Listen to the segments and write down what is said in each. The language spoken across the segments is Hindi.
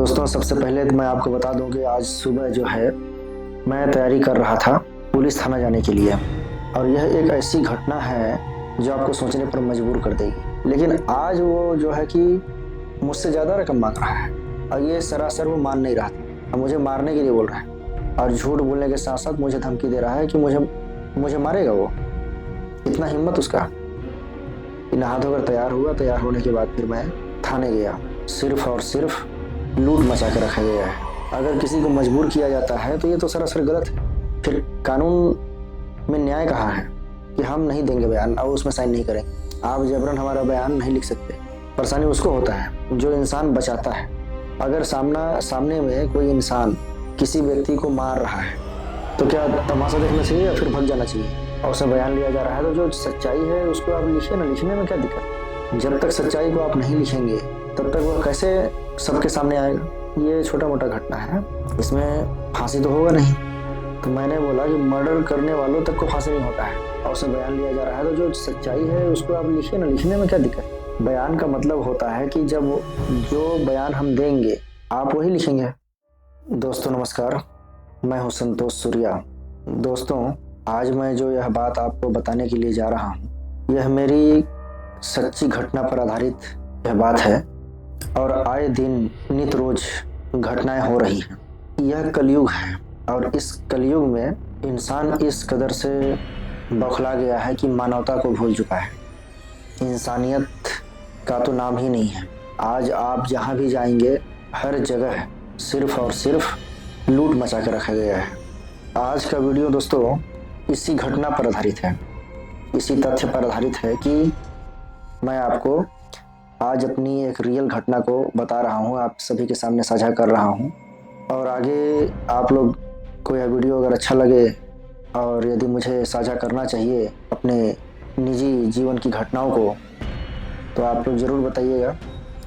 दोस्तों, सबसे पहले तो मैं आपको बता दूं कि आज सुबह जो है मैं तैयारी कर रहा था पुलिस थाना जाने के लिए। और यह एक ऐसी घटना है जो आपको सोचने पर मजबूर कर देगी। लेकिन आज वो जो है कि मुझसे ज़्यादा रकम मांग रहा है और ये सरासर वो मान नहीं रहा था और मुझे मारने के लिए बोल रहा है। और झूठ बोलने के साथ साथ मुझे धमकी दे रहा है कि मुझे मुझे मारेगा वो। इतना हिम्मत उसका। नहा धोकर तैयार हुआ। तैयार होने के बाद फिर मैं थाने गया। सिर्फ और सिर्फ लूट मचा के रखा गया है। अगर किसी को मजबूर किया जाता है तो ये तो सरासर गलत है। फिर कानून में न्याय कहाँ है कि हम नहीं देंगे बयान और उसमें साइन नहीं करेंगे। आप जबरन हमारा बयान नहीं लिख सकते। परेशानी उसको होता है जो इंसान बचाता है। अगर सामने में कोई इंसान किसी व्यक्ति को मार रहा है तो क्या तमाशा देखना चाहिए या फिर भग जाना चाहिए? और उसमें बयान लिया जा रहा है तो जो सच्चाई है उसको आप लिखिए ना। लिखने में क्या दिक्कत? जब तक सच्चाई को आप नहीं लिखेंगे तब तक वह कैसे सबके सामने आएगा? ये छोटा मोटा घटना है, इसमें फांसी तो होगा नहीं। तो मैंने बोला कि मर्डर करने वालों तक को फांसी नहीं होता है और उसमें बयान लिया जा रहा है तो जो सच्चाई है उसको आप लिखिए ना। लिखने में क्या दिक्कत? बयान का मतलब होता है कि जब जो बयान हम देंगे आप वही लिखेंगे। दोस्तों नमस्कार, मैं हूं संतोष सूर्या। दोस्तों, आज मैं जो यह बात आपको बताने के लिए जा रहा हूं यह मेरी सच्ची घटना पर आधारित यह बात है और आए दिन नित रोज घटनाएं हो रही हैं। यह कलयुग है और इस कलयुग में इंसान इस कदर से बौखला गया है कि मानवता को भूल चुका है। इंसानियत का तो नाम ही नहीं है। आज आप जहां भी जाएंगे हर जगह सिर्फ और सिर्फ लूट मचा के रखा गया है। आज का वीडियो दोस्तों इसी घटना पर आधारित है, इसी तथ्य पर आधारित है कि मैं आपको आज अपनी एक रियल घटना को बता रहा हूँ, आप सभी के सामने साझा कर रहा हूँ। और आगे आप लोग को यह वीडियो अगर अच्छा लगे और यदि मुझे साझा करना चाहिए अपने निजी जीवन की घटनाओं को तो आप लोग ज़रूर बताइएगा।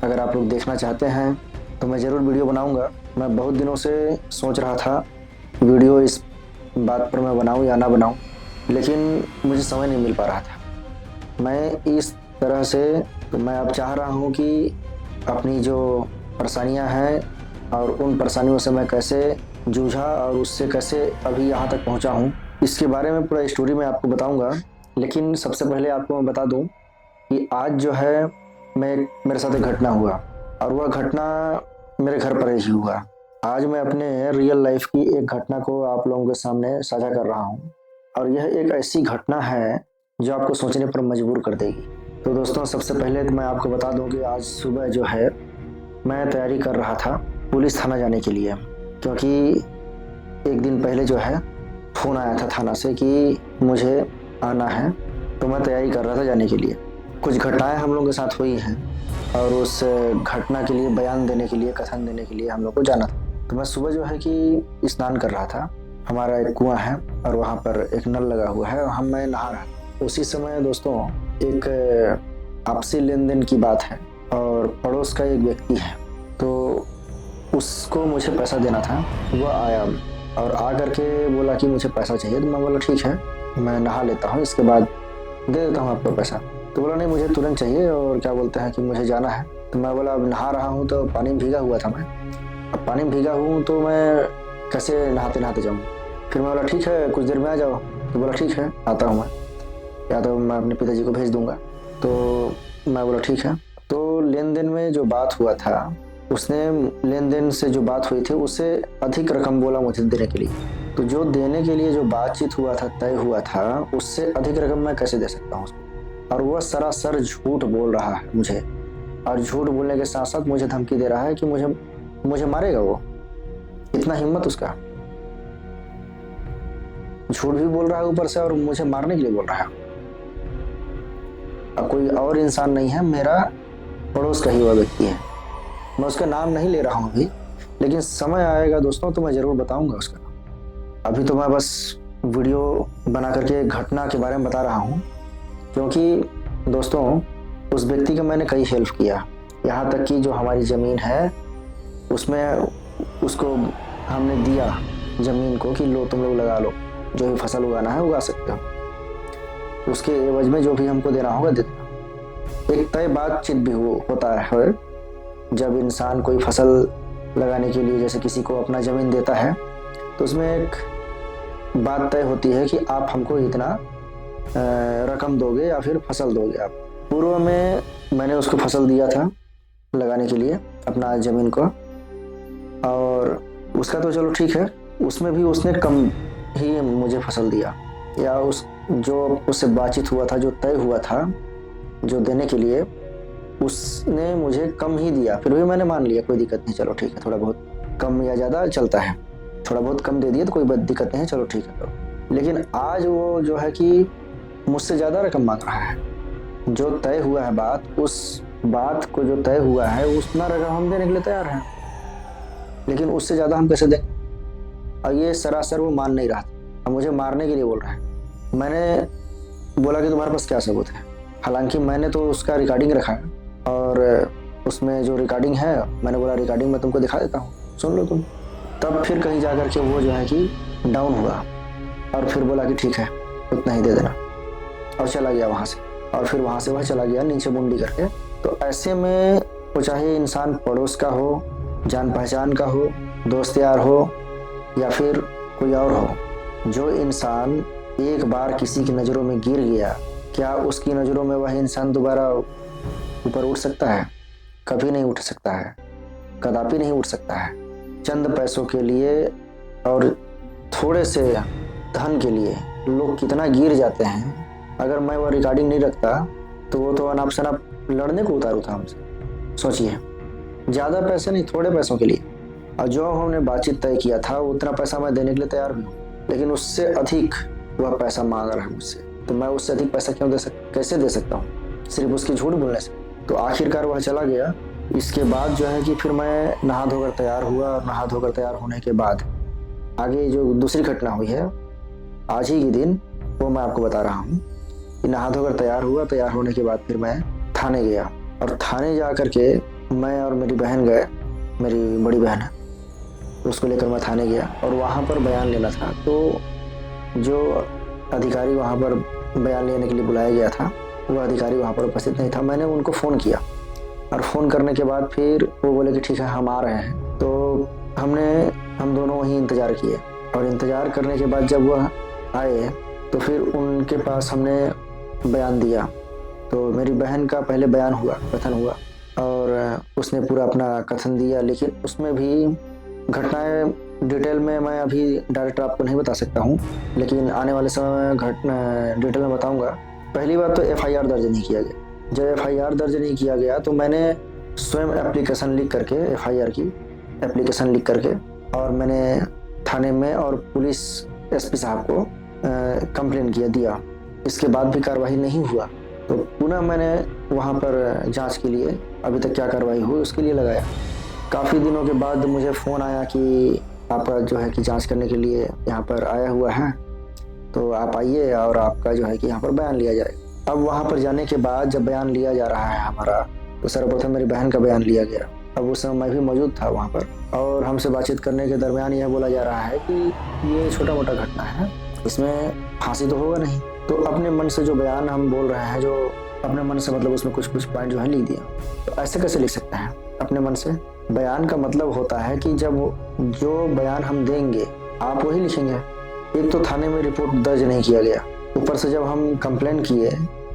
अगर आप लोग देखना चाहते हैं तो मैं ज़रूर वीडियो बनाऊँगा। मैं बहुत दिनों से सोच रहा था वीडियो इस बात पर मैं बनाऊँ या ना बनाऊँ, लेकिन मुझे समय नहीं मिल पा रहा था। मैं इस तरह से मैं अब चाह रहा हूँ कि अपनी जो परेशानियाँ हैं और उन परेशानियों से मैं कैसे जूझा और उससे कैसे अभी यहाँ तक पहुँचा हूँ इसके बारे में पूरा स्टोरी मैं आपको बताऊँगा। लेकिन सबसे पहले आपको मैं बता दूँ कि आज जो है मेरे साथ एक घटना हुआ और वह घटना मेरे घर पर ही हुआ। आज मैं अपने रियल लाइफ की एक घटना को आप लोगों के सामने साझा कर रहा हूँ और यह एक ऐसी घटना है जो आपको सोचने पर मजबूर कर देगी। तो दोस्तों, सबसे पहले तो मैं आपको बता दूं कि आज सुबह जो है मैं तैयारी कर रहा था पुलिस थाना जाने के लिए, क्योंकि एक दिन पहले जो है फ़ोन आया था थाना से कि मुझे आना है। तो मैं तैयारी कर रहा था जाने के लिए। कुछ घटनाएं हम लोगों के साथ हुई हैं और उस घटना के लिए बयान देने के लिए, कथन देने के लिए हम लोग को जाना था। तो मैं सुबह जो है कि स्नान कर रहा था। हमारा एक कुआं है और वहाँ पर एक नल लगा हुआ है और मैं नहा रहा था। उसी समय दोस्तों एक आपसी लेन देन की बात है और पड़ोस का एक व्यक्ति है तो उसको मुझे पैसा देना था। वह आया और आ करके बोला कि मुझे पैसा चाहिए। तो मैं बोला ठीक है, मैं नहा लेता हूँ, इसके बाद दे देता हूँ आपको पैसा। तो बोला नहीं, मुझे तुरंत चाहिए और क्या बोलते हैं कि मुझे जाना है। तो मैं बोला अब नहा रहा हूँ तो पानी में भीगा हुआ था मैं। अब पानी में भीगा हूँ तो मैं कैसे नहाते नहाते जाऊँ? फिर मैं बोला ठीक है, कुछ देर में आ जाओ। तो बोला ठीक है, आता हूँ मैं, या तो मैं अपने पिताजी को भेज दूंगा। तो मैं बोला ठीक है। तो लेन देन में जो बात हुआ था, उसने लेन देन से जो बात हुई थी उससे अधिक रकम बोला मुझे देने के लिए। तो जो देने के लिए जो बातचीत हुआ था, तय हुआ था, उससे अधिक रकम मैं कैसे दे सकता हूँ उसको? और वह सरासर झूठ बोल रहा है मुझे, और झूठ बोलने के साथ साथ मुझे धमकी दे रहा है कि मुझे मारेगा वो। इतना हिम्मत उसका। झूठ भी बोल रहा है ऊपर से और मुझे मारने के लिए बोल रहा है। अब कोई और इंसान नहीं है, मेरा पड़ोस का ही हुआ व्यक्ति है। मैं उसका नाम नहीं ले रहा हूँ अभी, लेकिन समय आएगा दोस्तों तो मैं ज़रूर बताऊंगा उसका। अभी तो मैं बस वीडियो बना करके घटना के बारे में बता रहा हूँ, क्योंकि दोस्तों उस व्यक्ति का मैंने कई हेल्प किया। यहाँ तक कि जो हमारी ज़मीन है उसमें उसको हमने दिया ज़मीन को कि लो तुम लोग लगा लो, जो भी फसल उगाना है उगा सकते हो। उसके एवज में जो भी हमको देना होगा दे देना। एक तय बातचीत भी होता है जब इंसान कोई फसल लगाने के लिए, जैसे किसी को अपना ज़मीन देता है तो उसमें एक बात तय होती है कि आप हमको इतना रकम दोगे या फिर फसल दोगे आप। पूर्व में मैंने उसको फसल दिया था लगाने के लिए अपना ज़मीन को, और उसका तो चलो ठीक है, उसमें भी उसने कम ही मुझे फसल दिया, या उस जो उससे बातचीत हुआ था, जो तय हुआ था जो देने के लिए, उसने मुझे कम ही दिया। फिर भी मैंने मान लिया, कोई दिक्कत नहीं, चलो ठीक है, थोड़ा बहुत कम या ज़्यादा चलता है, थोड़ा बहुत कम दे दिए तो कोई दिक्कत नहीं है, चलो ठीक है करो। लेकिन आज वो जो है कि मुझसे ज़्यादा रकम मांग रहा है। जो तय हुआ है बात, उस बात को जो तय हुआ है उतना रकम हम देने के लिए तैयार हैं, लेकिन उससे ज़्यादा हम कैसे दें? और ये सरासर वो मान नहीं रहा था, अब मुझे मारने के लिए बोल रहा है। मैंने बोला कि तुम्हारे पास क्या सबूत है? हालांकि मैंने तो उसका रिकॉर्डिंग रखा है, और उसमें जो रिकॉर्डिंग है, मैंने बोला रिकॉर्डिंग मैं तुमको दिखा देता हूँ, सुन लो तुम। तब फिर कहीं जा कर के वो जो है कि डाउन हुआ, और फिर बोला कि ठीक है उतना ही दे देना, और चला गया वहाँ से। और फिर वहाँ से वह चला गया नीचे मुंडी करके। तो ऐसे में वो चाहे इंसान पड़ोस का हो, जान पहचान का हो, दोस्त यार हो, या फिर कोई और हो, जो इंसान एक बार किसी की नज़रों में गिर गया, क्या उसकी नज़रों में वह इंसान दोबारा ऊपर उठ सकता है? कभी नहीं उठ सकता है, कदापि नहीं उठ सकता है। चंद पैसों के लिए और थोड़े से धन के लिए लोग कितना गिर जाते हैं। अगर मैं वो रिकॉर्डिंग नहीं रखता तो वो तो अनाप शनाप लड़ने को उतारू था हमसे। सोचिए, ज़्यादा पैसे नहीं, थोड़े पैसों के लिए, और जो हमने बातचीत तय किया था उतना पैसा मैं देने के लिए तैयार भी हूँ, लेकिन उससे अधिक वह पैसा मांग रहा है मुझसे। तो मैं उससे अधिक पैसा कैसे दे सकता हूँ, सिर्फ उसकी झूठ बोलने से? तो आखिरकार वह चला गया। इसके बाद जो है कि फिर मैं नहा धोकर तैयार हुआ, और नहा धोकर तैयार होने के बाद आगे जो दूसरी घटना हुई है आज ही के दिन, वो मैं आपको बता रहा हूँ कि नहा धोकर तैयार हुआ। तैयार होने के बाद फिर मैं थाने गया, और थाने जा कर के मैं और मेरी बहन गए, मेरी बड़ी बहन है, उसको लेकर मैं थाने गया, और वहाँ पर बयान लेना था। तो जो अधिकारी वहाँ पर बयान लेने के लिए बुलाया गया था, वो अधिकारी वहाँ पर उपस्थित नहीं था। मैंने उनको फ़ोन किया, और फ़ोन करने के बाद फिर वो बोले कि ठीक है हम आ रहे हैं। तो हम दोनों वहीं इंतज़ार किए, और इंतज़ार करने के बाद जब वह आए तो फिर उनके पास हमने बयान दिया। तो मेरी बहन का पहले बयान हुआ, कथन हुआ, और उसने पूरा अपना कथन दिया, लेकिन उसमें भी घटनाएं डिटेल में मैं अभी डायरेक्ट आपको नहीं बता सकता हूँ, लेकिन आने वाले समय में घटना डिटेल में बताऊँगा। पहली बात तो एफआईआर दर्ज नहीं किया गया। जब एफआईआर दर्ज नहीं किया गया तो मैंने स्वयं एप्लीकेशन लिख करके, एफआईआर की एप्लीकेशन लिख करके, और मैंने थाने में और पुलिस एसपी साहब को कंप्लेन दिया। इसके बाद भी कार्रवाई नहीं हुआ, तो पुनः मैंने वहाँ पर जांच के लिए, अभी तक क्या कार्रवाई हुई उसके लिए लगाया। काफ़ी दिनों के बाद मुझे फ़ोन आया कि आप जो है कि जांच करने के लिए यहाँ पर आया हुआ है, तो आप आइए और आपका जो है कि यहाँ पर बयान लिया जाए। अब वहाँ पर जाने के बाद जब बयान लिया जा रहा है हमारा, तो सर्वप्रथम मेरी बहन का बयान लिया गया। अब उस समय मैं भी मौजूद था वहाँ पर, और हमसे बातचीत करने के दरमियान यह बोला जा रहा है कि ये छोटा मोटा घटना है, इसमें फांसी तो होगा नहीं। तो अपने मन से जो बयान हम बोल रहे हैं, जो अपने मन से, मतलब उसमें कुछ पॉइंट जो है लिख दिया। तो ऐसे कैसे लिख सकते हैं अपने मन से? बयान का मतलब होता है कि जब जो बयान हम देंगे आप वही लिखेंगे। एक तो थाने में रिपोर्ट दर्ज नहीं किया गया, ऊपर से जब हम कंप्लेन किए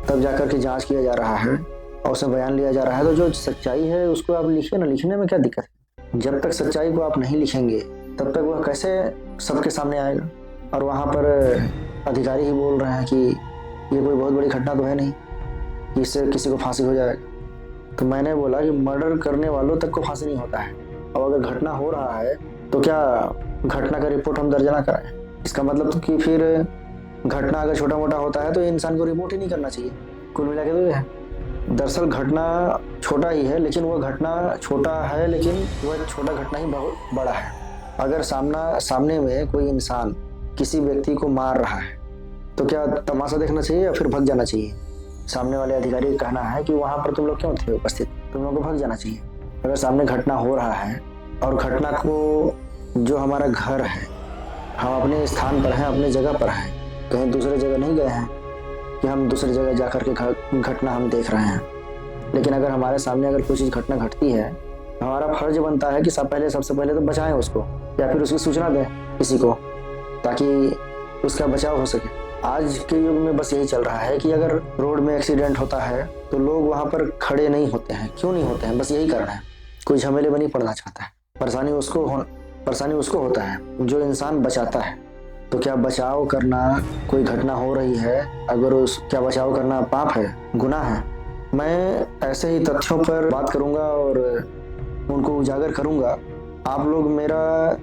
तब जाकर के जांच किया जा रहा है और उसमें बयान लिया जा रहा है। तो जो सच्चाई है उसको आप लिखिए ना, लिखने में क्या दिक्कत है? जब तक सच्चाई को आप नहीं लिखेंगे तब तक वह कैसे सबके सामने आएगा? और वहाँ पर अधिकारी ही बोल रहे हैं कि ये कोई बहुत बड़ी घटना तो है नहीं कि इससे किसी को फांसी हो जाएगा। तो मैंने बोला कि मर्डर करने वालों तक को फांसी नहीं होता है, और अगर घटना हो रहा है तो क्या घटना का रिपोर्ट हम दर्ज ना कराएं? इसका मतलब तो कि फिर घटना अगर छोटा मोटा होता है तो इंसान को रिपोर्ट ही नहीं करना चाहिए। कुल मिला के तो ये है। दरअसल घटना छोटा ही है, लेकिन वह घटना छोटा है, लेकिन वह छोटा घटना ही बहुत बड़ा है। अगर सामने में कोई इंसान किसी व्यक्ति को मार रहा है तो क्या तमाशा देखना चाहिए या फिर भग जाना चाहिए? सामने वाले अधिकारी का कहना है कि वहाँ पर तुम लोग क्यों थे उपस्थित, तुम लोगों को भग जाना चाहिए। अगर सामने घटना हो रहा है और घटना को, जो हमारा घर है, हम अपने स्थान पर हैं, अपने जगह पर हैं, कहीं दूसरे जगह नहीं गए हैं कि हम दूसरी जगह जा कर के घटना हम देख रहे हैं। लेकिन अगर हमारे सामने अगर कोई चीज़ घटना घटती है हमारा फर्ज बनता है कि सबसे पहले तो बचाएं उसको, या फिर उसकी सूचना दें किसी को, ताकि उसका बचाव हो सके। आज के युग में बस यही चल रहा है कि अगर रोड में एक्सीडेंट होता है तो लोग वहां पर खड़े नहीं होते हैं। क्यों नहीं होते हैं? बस यही कारण है, कोई झमेले में नहीं पड़ना चाहता है। परेशानी उसको होता है जो इंसान बचाता है। तो क्या बचाव करना, कोई घटना हो रही है, क्या बचाव करना पाप है, गुनाह है? मैं ऐसे ही तथ्यों पर बात करूंगा और उनको उजागर करूंगा। आप लोग मेरा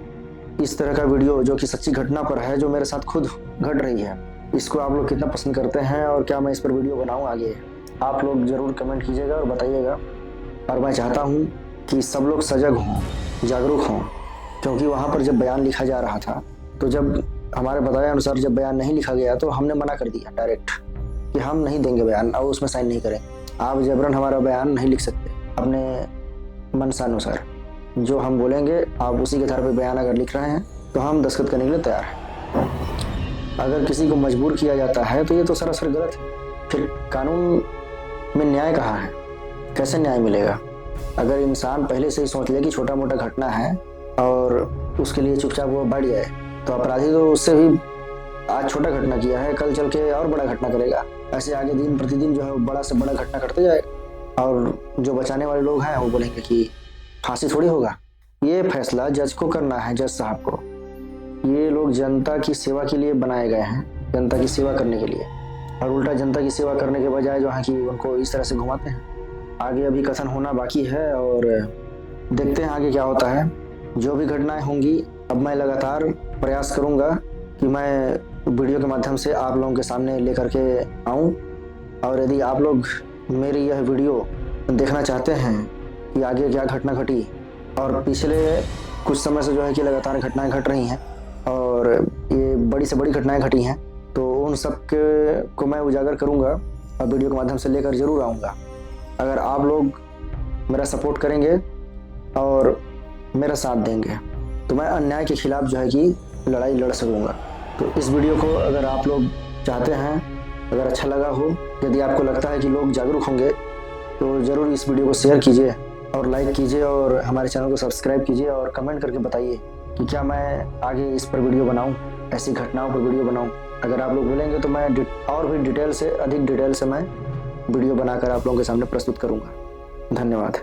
इस तरह का वीडियो जो कि सच्ची घटना पर है, जो मेरे साथ खुद घट रही है, इसको आप लोग कितना पसंद करते हैं और क्या मैं इस पर वीडियो बनाऊं आगे, आप लोग जरूर कमेंट कीजिएगा और बताइएगा। और मैं चाहता हूं कि सब लोग सजग हों, जागरूक हों, क्योंकि वहाँ पर जब बयान लिखा जा रहा था, तो जब हमारे बताए अनुसार जब बयान नहीं लिखा गया तो हमने मना कर दिया डायरेक्ट कि हम नहीं देंगे बयान और उसमें साइन नहीं करें। आप जबरन हमारा बयान नहीं लिख सकते अपने मनसानुसार। जो हम बोलेंगे आप उसी के आधार पर बयान अगर लिख रहे हैं तो हम दस्तखत करने के लिए तैयार हैं। अगर किसी को मजबूर किया जाता है तो ये तो सरासर गलत है। फिर कानून में न्याय कहाँ है? कैसे न्याय मिलेगा? अगर इंसान पहले से ही सोच ले कि छोटा मोटा घटना है और उसके लिए चुपचाप वो बढ़ जाए, तो अपराधी तो उससे भी आज छोटा घटना किया है, कल चल के और बड़ा घटना करेगा। ऐसे आगे दिन प्रतिदिन जो है बड़ा से बड़ा घटना करते जाएगा और जो बचाने वाले लोग हैं वो बोलेंगे कि फांसी थोड़ी होगा। ये फैसला जज को करना है, जज साहब को। ये लोग जनता की सेवा के लिए बनाए गए हैं, जनता की सेवा करने के लिए, और उल्टा जनता की सेवा करने के बजाय जो है कि उनको इस तरह से घुमाते हैं। आगे अभी कथन होना बाकी है और देखते हैं आगे क्या होता है। जो भी घटनाएं होंगी अब मैं लगातार प्रयास करूंगा कि मैं वीडियो के माध्यम से आप लोगों के सामने लेकर के आऊं। और यदि आप लोग मेरी यह वीडियो देखना चाहते हैं कि आगे क्या घटना घटी, और पिछले कुछ समय से जो है कि लगातार घटनाएं घट रही हैं और ये बड़ी से बड़ी घटनाएं घटी हैं, तो उन सब को मैं उजागर करूंगा और वीडियो के माध्यम से लेकर जरूर आऊँगा। अगर आप लोग मेरा सपोर्ट करेंगे और मेरा साथ देंगे तो मैं अन्याय के खिलाफ जो है कि लड़ाई लड़ सकूंगा। तो इस वीडियो को अगर आप लोग चाहते हैं, अगर अच्छा लगा हो, यदि आपको लगता है कि लोग जागरूक होंगे, तो ज़रूर इस वीडियो को शेयर कीजिए और लाइक कीजिए और हमारे चैनल को सब्सक्राइब कीजिए और कमेंट करके बताइए कि क्या मैं आगे इस पर वीडियो बनाऊं, ऐसी घटनाओं पर वीडियो बनाऊं। अगर आप लोग बोलेंगे तो मैं और भी अधिक डिटेल से मैं वीडियो बनाकर आप लोगों के सामने प्रस्तुत करूंगा। धन्यवाद।